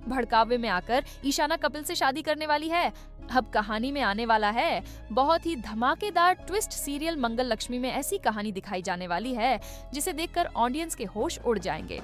भड़कावे में आकर ईशाना कपिल से शादी करने वाली है। अब कहानी में आने वाला है बहुत ही धमाकेदार ट्विस्ट। सीरियल मंगल लक्ष्मी में ऐसी कहानी दिखाई जाने वाली है जिसे देखकर ऑडियंस के होश उड़ जाएंगे।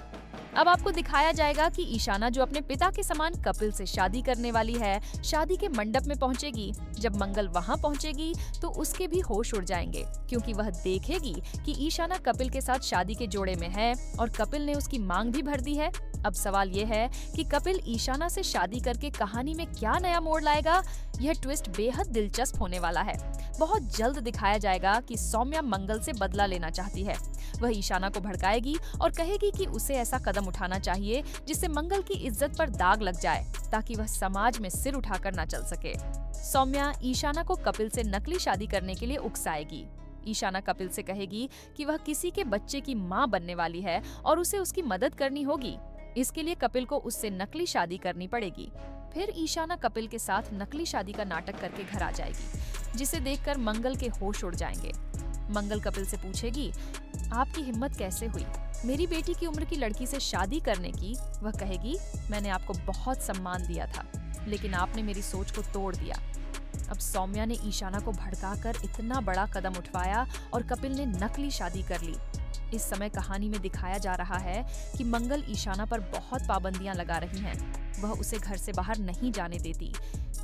अब आपको दिखाया जाएगा कि ईशाना जो अपने पिता के समान कपिल से शादी करने वाली है, शादी के मंडप में पहुंचेगी। जब मंगल वहां पहुंचेगी तो उसके भी होश उड़ जाएंगे, क्योंकि वह देखेगी कि ईशाना कपिल के साथ शादी के जोड़े में है और कपिल ने उसकी मांग भी भर दी है। अब सवाल ये है कि कपिल ईशाना से शादी करके कहानी में क्या नया मोड़ लाएगा। यह ट्विस्ट बेहद दिलचस्प होने वाला है। बहुत जल्द दिखाया जाएगा कि सौम्या मंगल से बदला लेना चाहती है। वह ईशाना को भड़काएगी और कहेगी कि उसे ऐसा कदम उठाना चाहिए जिससे मंगल की इज्जत पर दाग लग जाए, ताकि वह समाज में सिर उठाकर न चल सके। सौम्या ईशाना को कपिल से नकली शादी करने के लिए उकसाएगी। ईशाना कपिल से कहेगी कि वह किसी के बच्चे की मां बनने वाली है और उसे उसकी मदद करनी होगी। इसके लिए कपिल को उससे नकली शादी करनी पड़ेगी। फिर ईशाना कपिल के साथ नकली शादी का नाटक करके घर आ जाएगी, जिसे देखकर मंगल के होश उड़ जाएंगे। मंगल कपिल से पूछेगी, आपकी हिम्मत कैसे हुई मेरी बेटी की उम्र की लड़की से शादी करने की? वह कहेगी, मैंने आपको बहुत सम्मान दिया था, लेकिन आपने मेरी सोच को तोड़ दिया। अब सौम्या ने ईशाना को भड़काकर इतना बड़ा कदम उठवाया और कपिल ने नकली शादी कर ली। इस समय कहानी में दिखाया जा रहा है कि मंगल ईशाना पर बहुत पाबंदियां लगा रही हैं। वह उसे घर से बाहर नहीं जाने देती,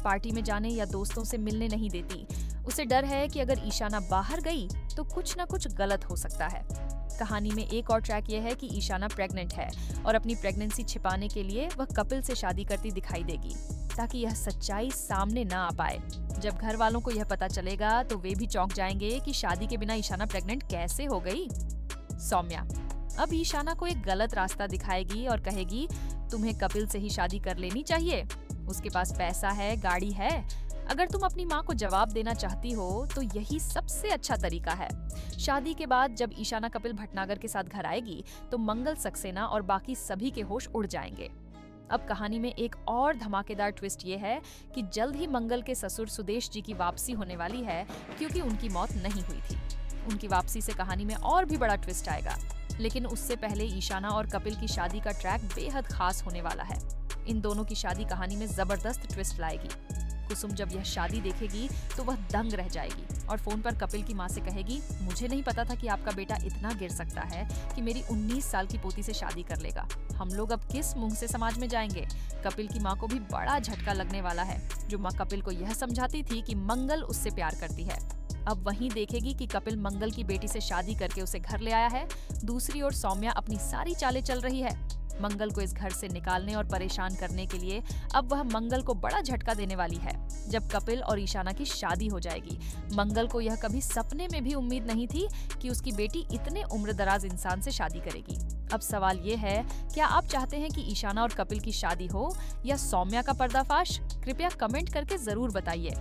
पार्टी में जाने या दोस्तों से मिलने नहीं देती। उसे डर है कि अगर ईशाना बाहर गई तो कुछ न कुछ गलत हो सकता है। कहानी में एक और ट्रैक यह है कि ईशाना प्रेग्नेंट है और अपनी प्रेगनेंसी छिपाने के लिए वह कपिल से शादी करती दिखाई देगी, ताकि यह सच्चाई सामने न आ पाए। जब घर वालों को यह पता चलेगा तो वे भी चौंक जाएंगे कि शादी के बिना ईशाना प्रेग्नेंट कैसे हो गई। सौम्या अब ईशाना को एक गलत रास्ता दिखाएगी और कहेगी, तुम्हें कपिल से ही शादी कर लेनी चाहिए। उसके पास पैसा है, गाड़ी है। अगर तुम अपनी माँ को जवाब देना चाहती हो तो यही सबसे अच्छा तरीका है। शादी के बाद जब ईशाना कपिल भटनागर के साथ घर आएगी तो मंगल सक्सेना और बाकी सभी के होश उड़ जाएंगे। अब कहानी में एक और धमाकेदार ट्विस्ट ये है कि जल्द ही मंगल के ससुर सुदेश जी की वापसी होने वाली है, क्योंकि उनकी मौत नहीं हुई थी। उनकी वापसी से कहानी में और भी बड़ा ट्विस्ट आएगा, लेकिन उससे पहले ईशाना और कपिल की शादी का ट्रैक बेहद खास होने वाला है। इन दोनों की शादी कहानी में जबरदस्त ट्विस्ट लाएगी। कुसुम जब यह शादी देखेगी तो वह दंग रह जाएगी और फोन पर कपिल की मां से कहेगी, मुझे नहीं पता था कि आपका बेटा इतना गिर सकता है कि मेरी 19 साल की पोती से शादी कर लेगा। हम लोग अब किस मुंह से समाज में जाएंगे। कपिल की मां को भी बड़ा झटका लगने वाला है, जो मां कपिल को यह समझाती थी कि मंगल उससे प्यार करती है। अब वहीं देखेगी कि कपिल मंगल की बेटी से शादी करके उसे घर ले आया है। दूसरी ओर सौम्या अपनी सारी चालें चल रही है। मंगल को इस घर से निकालने और परेशान करने के लिए अब वह मंगल को बड़ा झटका देने वाली है, जब कपिल और ईशाना की शादी हो जाएगी। मंगल को यह कभी सपने में भी उम्मीद नहीं थी कि उसकी बेटी इतने उम्रदराज इंसान से शादी करेगी। अब सवाल ये है, क्या आप चाहते हैं कि ईशाना और कपिल की शादी हो या सौम्या का पर्दाफाश? कृपया कमेंट करके जरूर बताइए।